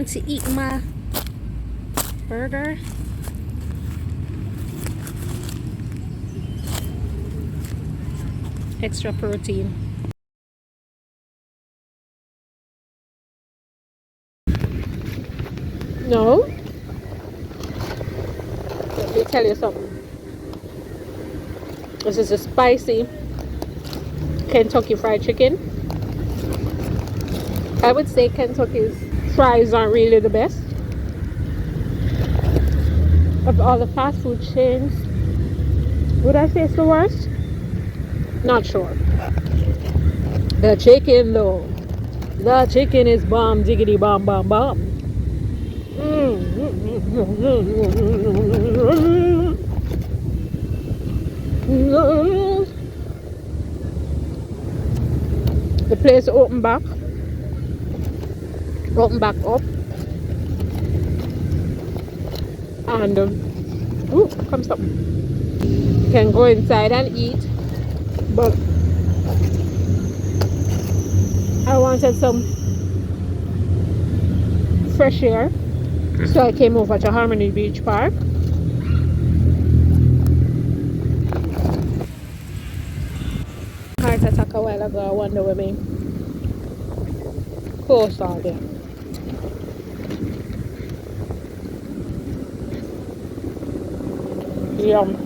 want to eat my burger. Extra protein. No. Let me tell you something. This is a spicy Kentucky Fried Chicken. I would say Kentucky's fries aren't really the best. Of all the fast food chains, would I say it's the worst? Not sure. The chicken though. The chicken is bomb, diggity bomb, bomb, bomb. The place open back up, and ooh, come something. You can go inside and eat, but I wanted some fresh air, so I came over to Harmony Beach Park. Heart attack a while ago. I wonder where me close all there. Yum.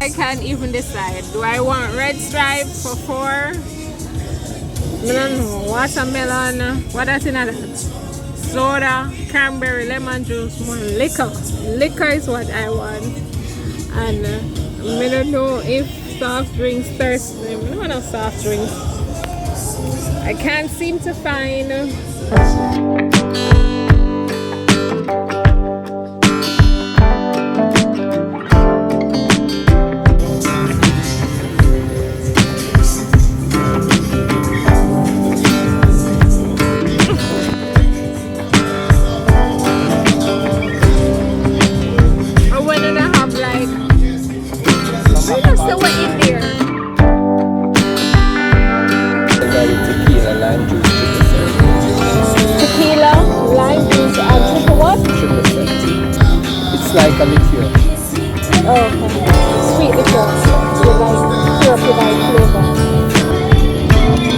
I can't even decide. Do I want red stripe for 4? I don't know. Watermelon. What else in that? Soda, cranberry, lemon juice, more liquor. Liquor is what I want. And I don't know if soft drinks thirst me. I don't want no soft drinks. I can't seem to find. It's like a liqueur. Oh, okay. Sweet liqueur. With like syrupy like flavor.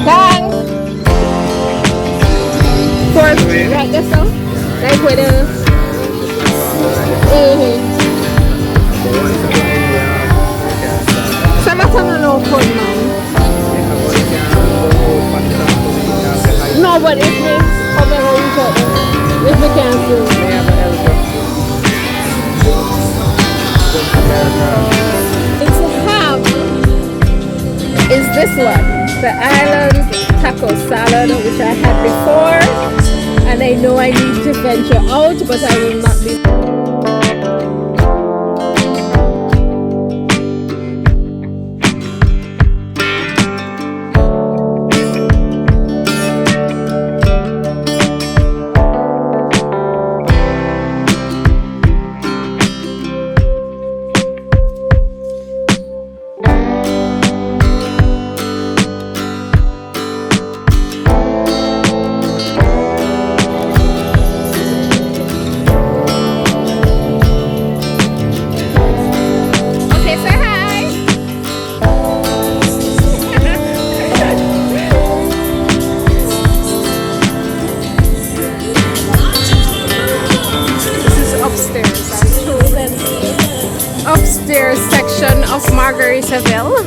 Thanks! Force like this so? Like with the... Some of them are no fun, man. No, but if we come and reach out, if we can do. It's ham is this one, the island taco salad, which I had before, and I know I need to venture out, but I will not be. Margaritaville.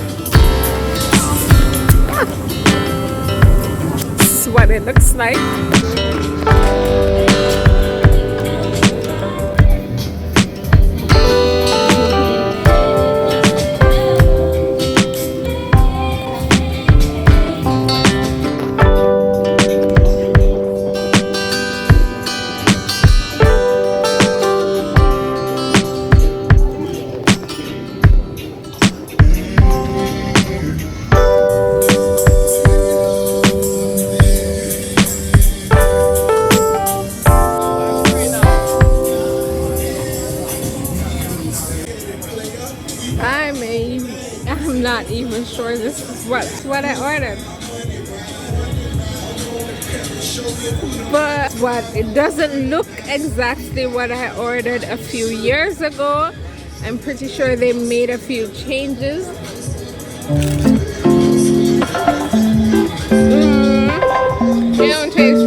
This is what it looks like. I'm not even sure this is what I ordered. But it doesn't look exactly what I ordered a few years ago. I'm pretty sure they made a few changes. It don't taste